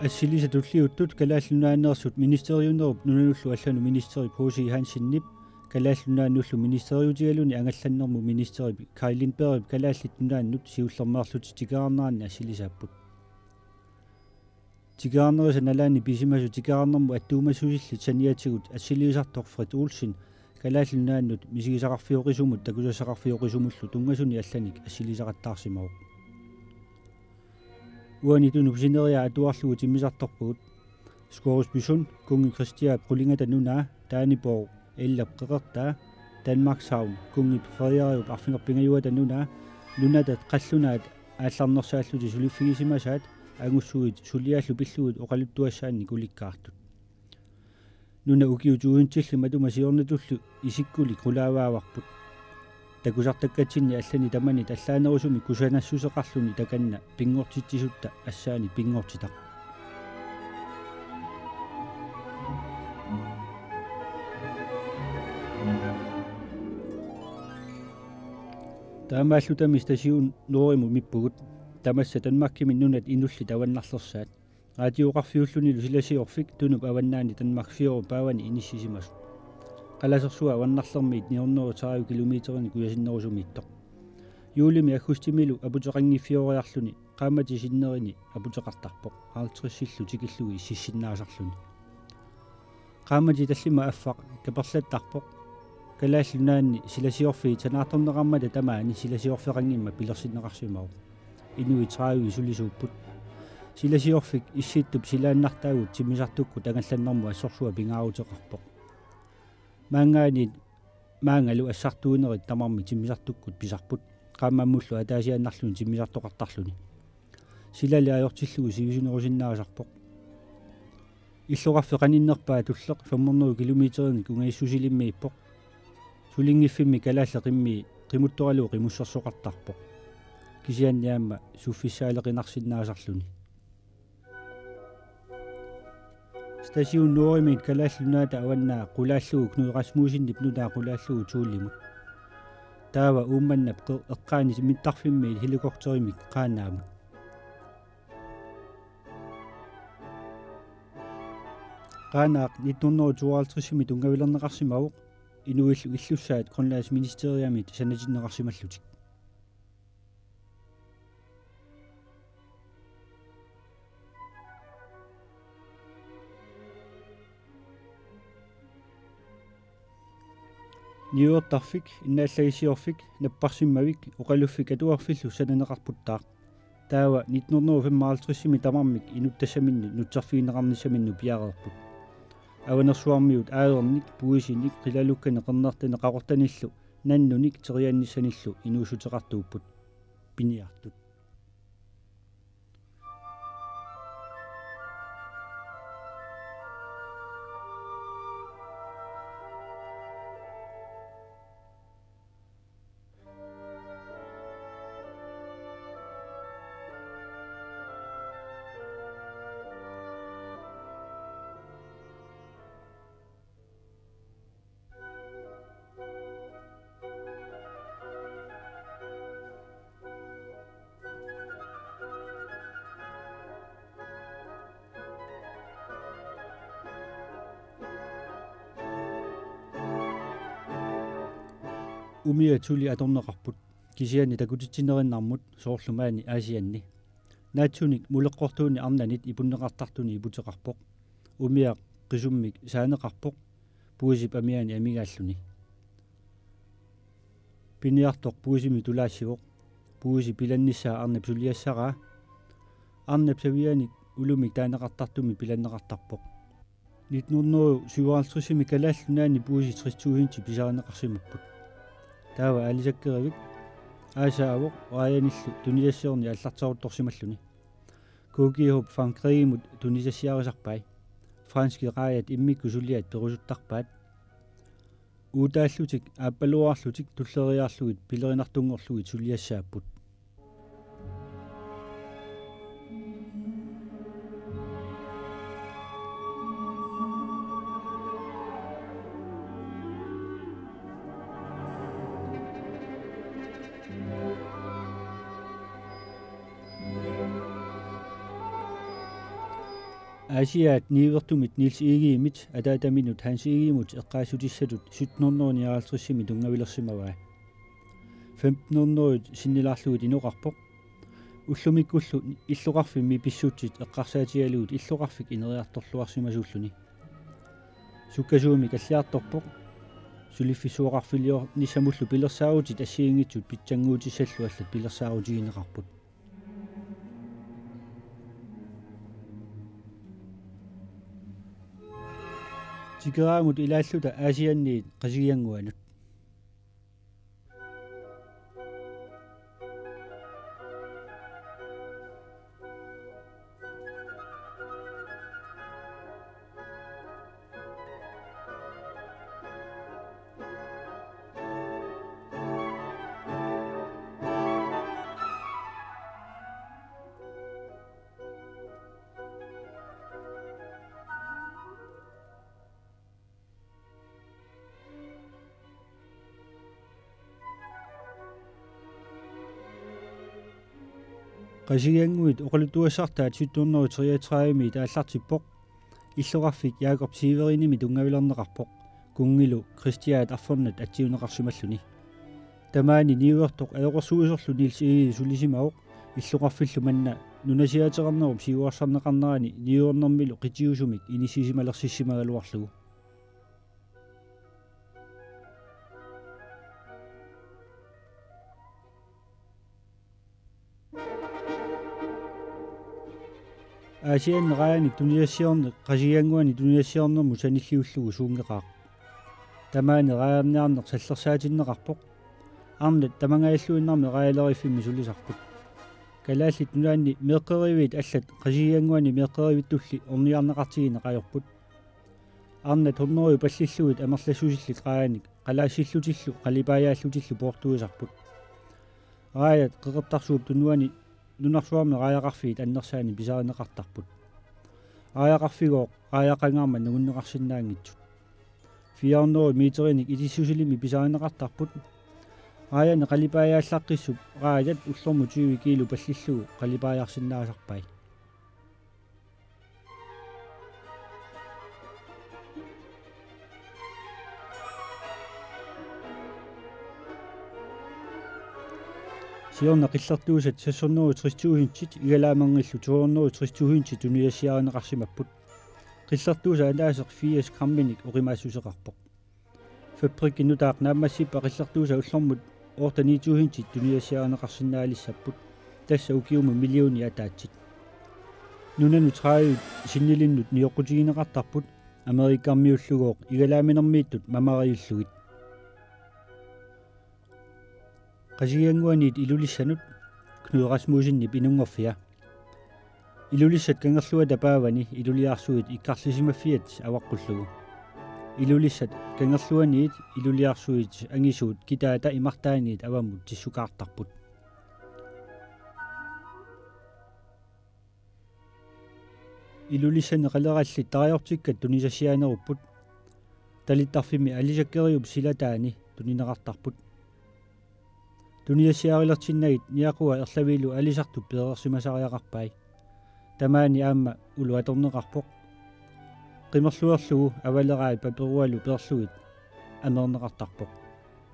ассилиса туллиуттут калааллунааанерсут министериунеруп нунануллу аллану министери Поси Хансиннип калааллунаануллу министериутигалуни ангалланнэрму министери Кайлин Берип калааллит нунааннут сиуллермаарлут тикаарнеранни ассилисааппут тикаарнериса налаани писимасу тикаарнэрму аттуумассусилли саниатигут ассилисартор Фред Улсин калааллунааннут мисигисақарфиоқисумут такусассақарфиоқисумуллу тунгасуни алланик ассилисақаттаарсимаву уани тунупсинериа атуарлугу тиммисарторпугут скорусбисун кунги Кристиа прулингата нунаа таанипоо эллап қеқертаа Danmarkshavn кунги Фредериуп арфингерпингаюата нунаа нунатат қаллунаат аалларнерсааллути сулиффигисимасаат агуссуит сулиааллу пиллугут оқалуттуассаанни куликкаартут нуна укиутуунтилли матумасиорнатуллу исиккули кулаавааварпут такусартаккатсинни аллани тамани таллаанерусуми кусанассусеқарлуни таканна пингортитсисутта ассаани пингортитақ таамааллутами стасиун нориму миппугут тамасса танмаккими нунат инулли таваннарлерсаат радиоқарфиуллунилу силасиорфик тунуп аваннаани танмакфиору паавани иниссисимасу қаласерсуа аваннарлермиит 930 километрини куясиннерусумииттоқ юулими аккустимилу апутеқангиффиориарлуни qaamati sinnerini апутеқартарпоқ 50 тикиллуги сиссиннаасарлуни qaamati таллима аффақ каперлаттарпоқ калааллунаанни силасиорфи танаарторнеқармата тамаани силасиорфеқангимма пилерсиннеқарсимау инуи 30 сулисууппут силасиорфик исситтуп силааннартаагут тимисартукку тагалланнэрму ассорсуа пингаарутеқарпоқ маангаани маангалу ассартуунерит тамарми тимисартуккут писарпут qaammaamullu ataasiannarluni timmisartoqartarluni silali ajortillугу сивисунерусиннаасарпоқ иллоқарфеқаниннерпаа туллеқ 500 километрини кунгаиссусилиммииппоқ сулингиффимми калааллеқимми қимутторалуу қимуссерсоқартарпоқ кисианниаама суффиссаалеқинарсиннаасарлуни стасиун норимит калааллунаата аваннаа қулааллугу Кnud Rasmussen нунаа қулааллугу туулимут таава уумманнап эққаани миттарфимми хеликоптеримик қаанаамут qaaнаақ 1952-ми тунгавилернеқарсимавоқ инуиллу иллуссаат Grønlands министериамит санатиннеқарсималлутик ниуортарфик иннааллагисиорфик наппарсиммавик оқалуффик атуарфиллу сананеқарпуттаақ таава 1955-ми тамармик инуттассаминну нутсарфигинеқарнissamинну пиареерпут аванерсуармиут аерник пуисиник қилалуккане қернертане қақортаниллу наннуник терианниссаниллу инуусутеқартууппут пиниартут умиа тули аторнеқарпут кисиани такутитсинериннармут соорлумаани аасианни наатсуник мулеққортууни арнанит ипуннеқартартуни ипутеқарпоқ умиа қисуммик саанеқарпоқ пуисип амиани амигааллуни пиниартоқ пуисими тулаассивоқ пуиси пиланниссаа арнап сулиассараа арнап савианик улумик таанеқартартуми пиланнеқартарпоқ 1957-ми калааллунаани пуиси 30 писаринеқарсимаппут таава алисаккеривик аасаавоқ раяниллу туниассиорни аллартарутторсималлуни кукиhob фанкриимут тунисассиарисарпай франски раят иммикку сулиат перусуттарпаат уутааллутик ааппалуарлутик туллериаарлугит пилеринартунгорлугит сулиассааппут Asiat niivertumit Niels Egiimit ataataminut Hans Egiimut eqqaasutissatut 1759 tungavilersimavaa 1500 sinnilaarlugut inoqarpoq ullumikkullu illuqarfimmi pissuutsit eqqarsaatialugut illuqarfik ineriartorluarsimasuulluni sukkasuumi kalliartorpoq suliffissuoqarfilior nissamullu pilersaarutit assiingitsut pitsanguutissallu allat pilersaarutigineqarput Tikeraamut ilaalluta aasianniit qasigianguanut qasigianguit oqalutuassartaat 1733 taallartippoq illuqarfik Jakob Severinimi tungavilerneqarpoq kungilu Christiaat arfornat atsiuneqarsimalluni tamaani niuertoq ajoqorsuusorlu Niels Egi sulisimauq illuqarfillu manna nunasiateqarnerup siuarsarneqarnerani niuernermilu qitiusumik inissisimalersissimaгаluarlugu Asian raani tuniassiorne qasigianguani tuniassiornermu sanilliullugu suungeqaaq tamaani raarniarneq sallersaatinneqarpoq arnat tamangailluinnarmi raalerifimmi sulisarput kalaallit nunaanni meeqqerivit allat qasigianguani meeqqerivittulli orniarneqartigine qajorput arnat hornori pallilluit amerlassusillit qaanik qalaassилlutillu qalipaajaаллутилlu portuisarput raajat qeqertarsuup tunuani nunarsuarmi raajaqarfiit annersaani pisarineqartarput raajaqarfigooq raajaqangaarma nugunneqarsinnaangitsut 400 meterinik itissusilimi pisarineqartarput raajani qalipaajaallaqқissуп raajat ullormu 20 kilo pallillugu qalipaajaarsinnaasarpai Siorna qillertuusat 630 igalaamanngillu 230 tuniassiarineqarsimapput qillertuusa anaaseq 4 gramminik uqimaassuseqarpoq fabrikki nutaaq naammassippa qillertuusa ullormut orta 9 tuniassiarineqarsinnaalissapput tassa ukiumu millioni ataatsit nunanu 30 sinnilinnut nioqqutigineqartarput amerikkarmiullugooq igalaaminarmiittut mamariullugit qasigianguaniit ilulissanut Knud Rasmussenni pinungorfia ilulissat kangerlua tapaavani iluliarsuit ikkarlisimaffiat avaqqullugu ilulissat kangerluaniit iluliarsuit angisuut kitaata imartaaniit avammut tissukaartarput ilulissani qalerallit tariortikkat tunisassiaanerupput talittarfimi alisakkeriup silataani tunineqartarput tuniassiarilertinnagit niaqua erlavilu alisartup peerersimasariaqarpai tamaani aamma uluatorneqarpoq qimerluerlugu avaleraai paperualu peerlugit ameerneqartarpoq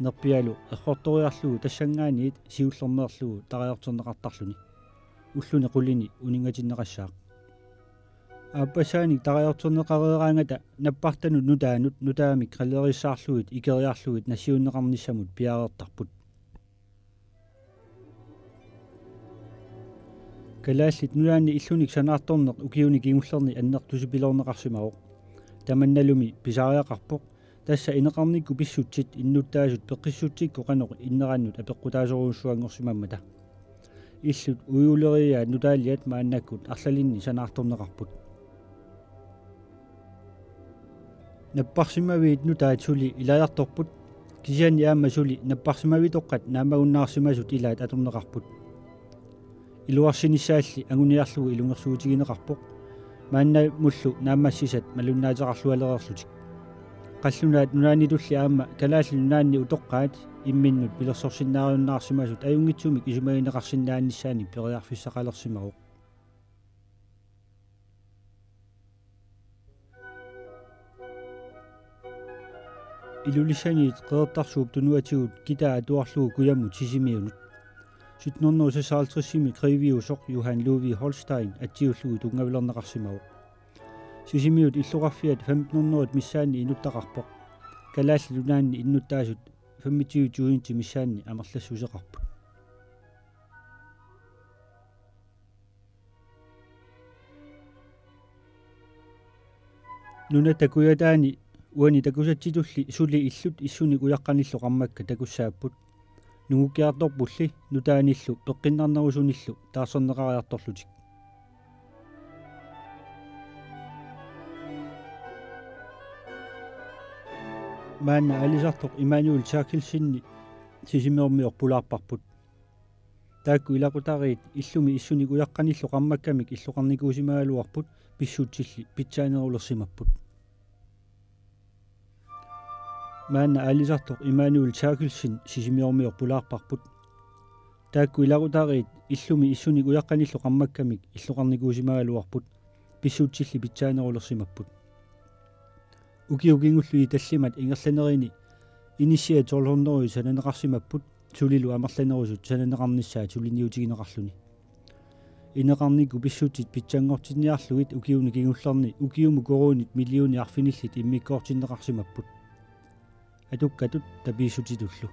nerpialu errortoriarlugu tassangaaniit siullerneerlugu tariorterneqartarluni ulluni qulini uningatinneqassaaq aappasaanik tariorterneqareeraangata nappartanut nutaanut nutaamik qallerissaarlugit ikeriarlugit nassiunneqarnissamut piareertarput kalaallit nunaanni illunik sanaartorneq ukiunik ingullerni annertusipilorneqarsimauq tamannalumi pisariaqarpoq tassa ineqarnikku pissutsit innuttaasut peqqissutsikku qanoq innerannut apeqqutaasoruussuangorsimammata illut uyuleriaat nutaaliat maannakkut arlalinni sanaartorneqarput napparsimaviit nutaat suli ilajartorput kisianni aamma suli napparsimavitoqqat naamagunnaarsimasut ilaat atorneqarput iluarsinissaalli anguniarlugu ilungersuutigineqarpoq maanna mullu naammassisat malunnaateqarlualereerlutik qallunaat nunaanitulli aamma kalaalli nunaanni utoqqaat imminnut pilersorsinnaariunnaarsimasut ajungitsumik isumagineqarsinnaannissaani periarfissaqalersimaruq илулисани qeertarsuup tunuatigut kitaa tuarlugu kuyamut sisimiunut sitnornuu sasaaltrissimi kriviusoq Johan Louis Holstein atsiullugu tungavilerneqarsimagu sisimiut illuqarfiat 1500 missaanni inuttaqarpoq kalaalli lunaanni innuttaasut 25 missaanni amerlassuseqarput nuna takuyataani uani takusatsitulli suli illut issuni kuyaqqanillu qammakka takussaapput nungukkiartorpulli nutaanillu peqqinnernerusunillu taarserneqariartorlutik maanna alisartoq Immanuel Churchillsinni sisimeermior pulaarparput taakku ilaqutariit illumi issuni kuyaqqanillu qammakkamik illuqarnikuusimaaluarput pissuutsilli pitsaanerulersimapput maanna alisartoq Immanuel Churchillsin sisimiormior pulaarparput taakku ilaqutariit illumi issuni kuyaqqanillu qammakkamik illuqarnikuusimaaluarput pissuutsilli pitsaanerulersimapput ukiukingullu tallimat ingerlanerini initiatorlornerui sananeqarsimapput sulilu amerlanerusut sananeqarnissaa tuliniutigineqarluni ineqarniku pissuutit pitsaangortinniarlugit ukiuni kingullerni ukiumu koruunit milliuni arfinillit immikkoortinneqarsimapput atukkatut tapiissutitullu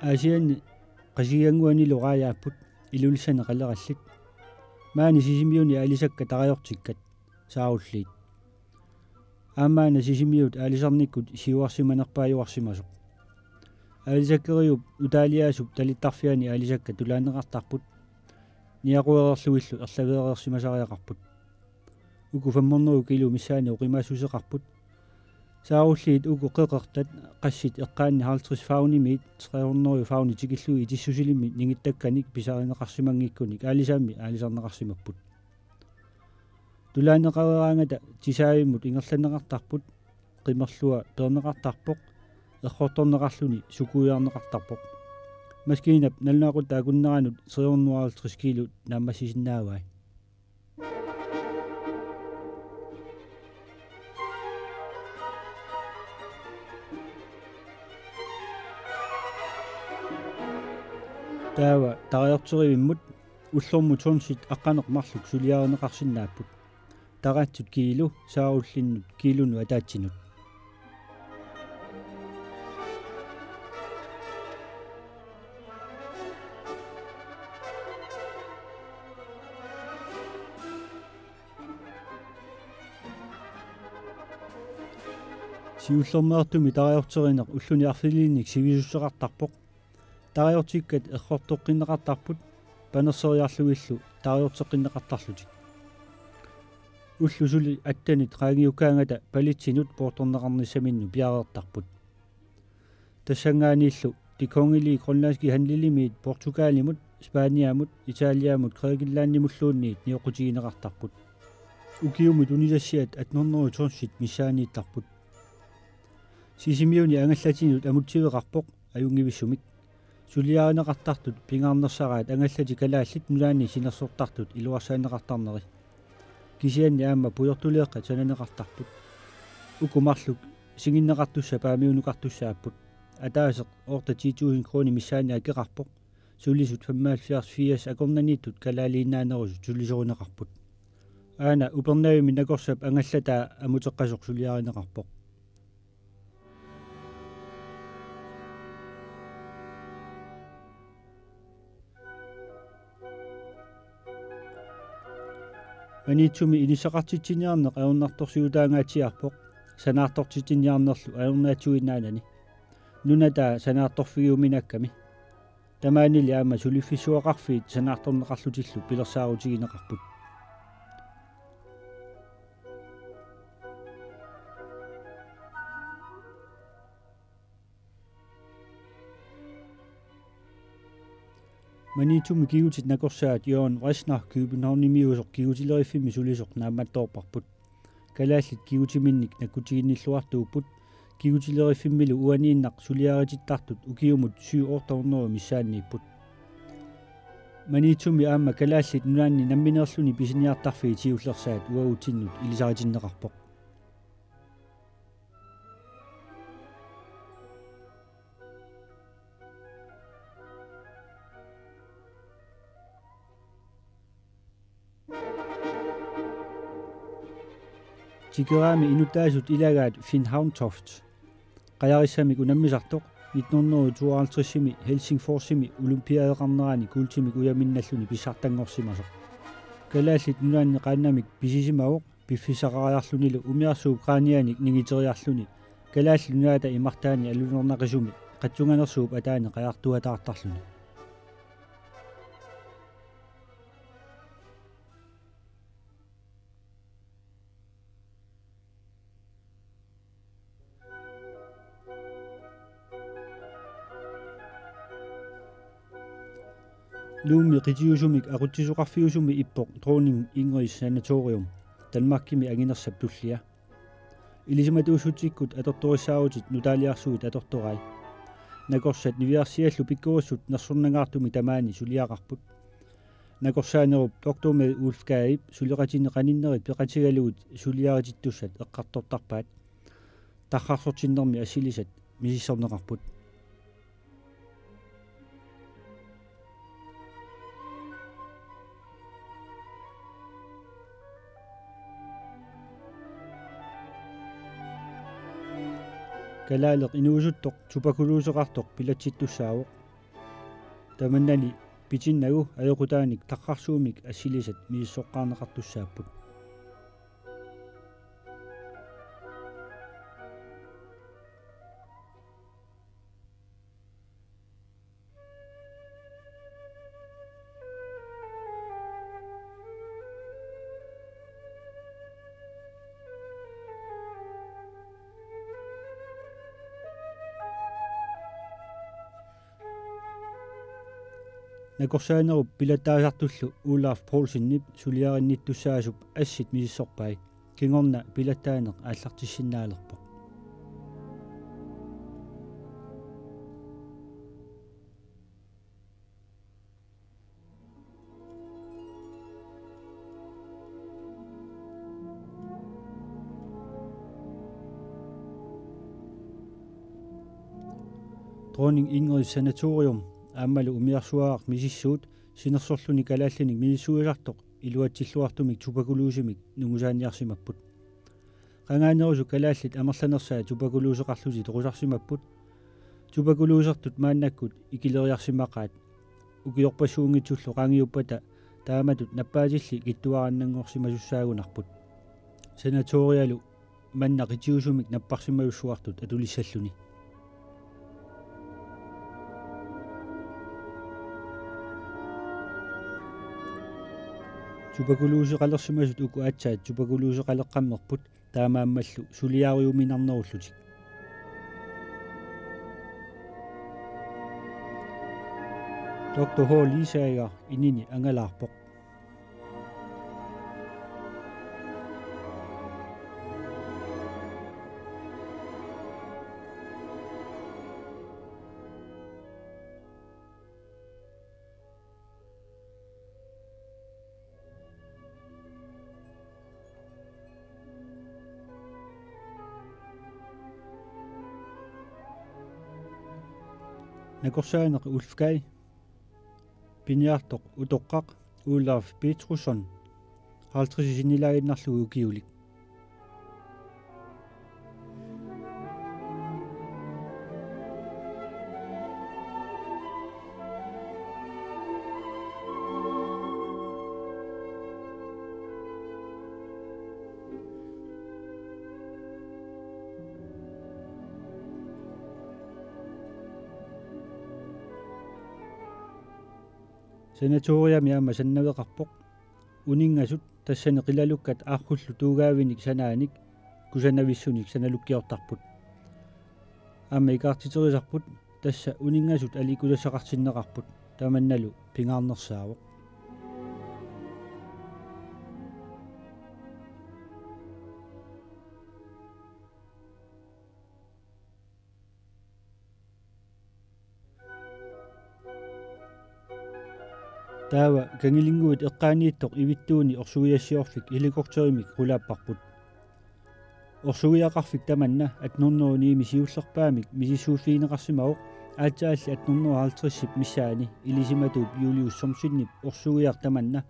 asian qasianguani luqaayaaput ilulissane qalerallit maani sisimiuni alisakka tariortikkat saarulliit aamaana sisimiut alisarnikkut siuarsimanerpaayuarsimasoq alisakeriup utaaliaasup talittarfiani alisakka tulaaneqartarput niaquererluillu erlaveerersimasariaqarput uku 500 kilo missaani uqimaassuseqarput saarulliit uku qeqertat qassit eqqaanni 50 faunimiit 300 fauni tikillui tissusilimi ningittakkanik pisarineqarsimangikkunik aalisaami aalisarneqarsimapput tulaaneqaveraangata tisaavimmut ingerlaneqartarput qimerlua peerneqartarpoq erqortorneqarluni sukuiarneqartarpoq maskiinap nalnaaqut aakunneranut 350 kilo naammassisinnaavai taava tariorterivimmut ullormu turnsit aqqaneq marluk suliarineqarsinnaapput taratsut kiilu saarullinnut kiilunu ataatsinut siullormeertumi tariorterineq ulluni arfiliinnik sivisusseqartarpoq tariortikkat erqortoqqinneqartarput panerseriarlugillu tariorteqinneqartarlutik ullusuli attanit qaagiukaangata palitsinut portorneqarnissaminnu piareertarput tassangaaniillu tikongili grønlandski handlilimiit portugalimut spaniamut italiamut kreegillaannimulluunniit nioqutigineqartarput ukiumut unilassiat 830 missaaniittarput sisimiuni angallatinut amuttiveqarpoq ajungivissumik suliarineqartartut pingaarnersaraat angallati kalaallit nulaanni sinersortartut iluarsaaneqartarneri kisianni aamma puyortuleeqqa sananeqartarput ukumarluk singinneqartussa paamiunuqartussaapput ataaseq orta 10.000 krooni missaani akeqarpoq sulisut 75 akornaniittut kalaaliinnaanerusut sulisoruneqarput aana upernaavimi nakorsap angallataa amuteqqasoq suliarineqarpoq manitsumi inisaqartitsiniarneq aornartorsiutaangaatiarpoq sanaartortitsiniarnerlu aornaatuinnaanani nunataa sanaartorfigiuminakkami тамаанили аама сулиффисуақарфиит санаарторнеқарлутиллу пилерсаарутигинеқарпут манитуми кигутит накорсаат Йоан Вреснер Københavnimiusоқ кигутилериффими сулисоқ нааматтоорпарпут калааллит кигутиминник наккутигинниллуартууппут кигутилериффиммилу уанииннақ сулиарититтартут укиумут 7 орторнеру миссааннииппут манитуми аама калааллит нунаанни намминерлүни писиниартарфиги тиуллерсаат уагутиннут илисаритиннеқарпоқ тикерами инутаасут илагаат Finnhavntoft qayarissamik unammisartoq 1952-ими Helsingforsimi olympiadeqarnerani kuultimik uyaminnalluni pissartangorsimasoq kalaаллит нунаанни qaannamik pisisimagoq piffisaqariarlunilu umiarsuup qaanianik ningiteriarluni kalaалли нунаата имартаани алунернақисуми qatsunganersuup ataani qajartuataartarluni Luumi qitiusumik aqutisuqarfiusumi ippoq Dronning Ingrids sanatorium Danmarkimi anginersap tullia ilisumatuussutikkut atortorissaarutit nutaaliarsuut atortorai nakorsat niviarsiallu pikkurussut nersornangaartumi tamaani suliaqarput nakorsaanerup doktormed Ulf Gaib suliqatine qaninnerit peqatigalugut suliaritittussat eqqartortarpaat tarrarsortinnermi assilisat misissorneqarput kalaaleq inuusuttoq tupakuluuseqartoq pilatsittussaawoq tamannani pitinnagu ajoqutaanik taqqarsuumik assilisat miissoqqaarneqartussaapput nakorsaanerup pilattaasartullu Olaf Poulsennip suliarinnittussaasup assit misissorpai kingorna pilattaaneq aallartissinnaaleqpo Dronning Ingrids sanatorium ааммалу умиарсуаақ мисиссуут синерсорлуни калааллиник мисиссуисартоқ илуатсиллуартумик тупакулуусимик нугусааниарсимаппут qangaanерусу калааллит амерланерсаа тупакулуусеқарлути тоқусарсимаппут тупакулуусертут мааннаккут икилериарсимақаат укиорпассуунгитсуллу қангиуппата тааматут наппаатилли киттуараннангорсимасуссаагунарпут санаториалу манна қитиусумик наппарсимаюссуартут атулиссаллуни тупакулуусеқалерсимасут уку аатсаат тупакулуусеқалеққаммерпут таамааммаллу сулиариуминарнеруллутик доктор H Lisager инини ангалаарпоқ nakorsaaneq Ulf Gaib piniartoq utoqqaq Olaf Petrusson 50 sinilaginnarlugu ukiulik senatoriami ama sannaveqarpoq uningasut tassani qilalukkat aarrullu tuugaavinik sanaanik kusanavissunik sanalukkiortarput ama ikaartiterisarput tassa uningasut alikulasaqartinneqarput tamannalu pingaarnersaavoq taava kangilinguit eqqaaniittoq ivittuuni orsugiassiorfik ilikorterimik qulaapparput orsugiaqarfik tamanna atnurnuuniimi siullerpaamik misissuufiineqarsimauq aatsaalli atnurnuaraltrissip missaani ilisimatuup Julius Somsinnip orsugiaq tamanna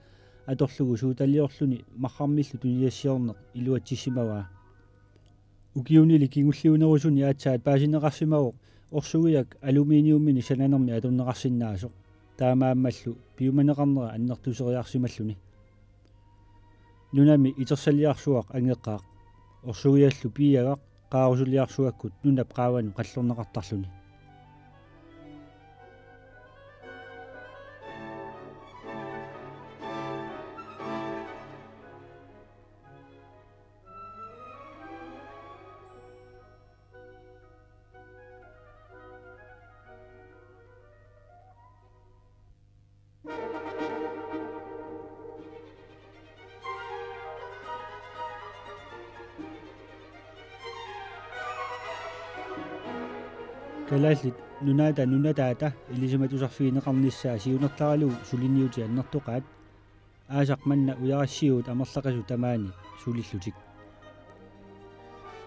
atorlugu suutaliorluni marramillu tuniassiorneq iluatissimavaa ukiunili kingulliunerusuni aatsaat paasineqarsimauq orsugiak aluminiummini sananermi atunneqarsinnaasoq taamaammallu piumaneqarnera annertuseriarsimalluni nunami itersaliarsuaq angeqqaaq orsugiallu piagaq qaarusuliarsuakkut nunap qaavanu qallorneqartarluni kalaallit nunataata ilisimatusarfiineqarnissaa siunertaralu suliniuti annertoqaat aasaqmanna uyarassiuut amerlaqasu tamaani sulillutik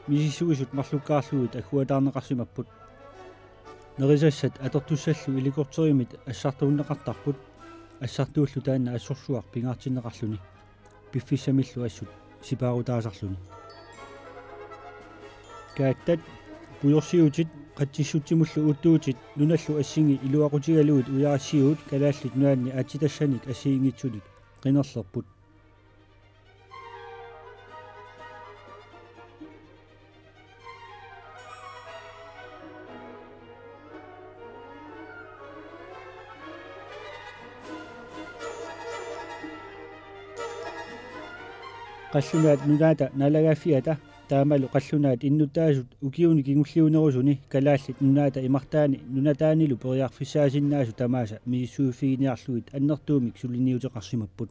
misissugisut marlukkaarlugut agguataarneqarsimapput nerisassat atortussallu ilikorterimit assartuunneqartarput assartuullu taanna assorsuaq pingaartinneqarluni piffissamillu assut sipaarutaasarluni kaattat pujorsiutit qatsissutsimullu uuttuutit nunallu assingi iluaqutigaluut uyarassiuut kalaallit nuanni aatsitassanik assiingitsulik qinerlerput qallunaat nunaata nalagaafiata taamalu qallunaat innuttaasut ukiuni kingulliunerusuni kalaallit nunaata imartaani nunataanilu periarfissaasinaasu tamaasa miissuufiiniarluit annertuumik suliniuteqarsimapput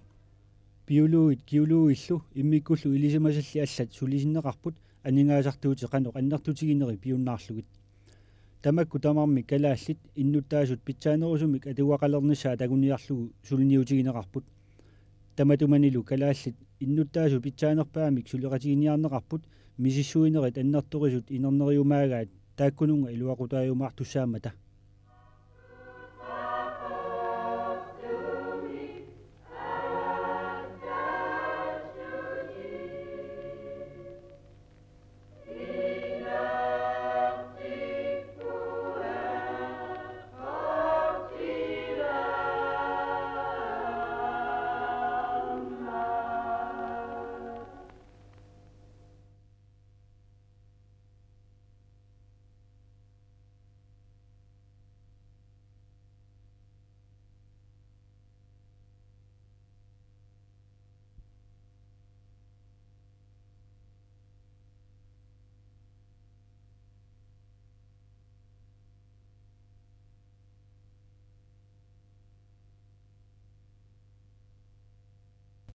piuluuit kiuluuillu immikkullu ilisimasalli allat sulisinneqarput aningaasartuuti qanoq annertutigineri piunnaarlugit tamakku tamarmik kalaallit innuttaasut pitsaanerusumik atuaqalernissaa taguniarlugu suliniutigineqarput tamatumanilu kalaallit innuttaasu pitsaanerpaamik suliqatiginiarneqarput misissuinerit annertorisut inerneriumaagaat taakkununga iluaqutaayumaartussaamata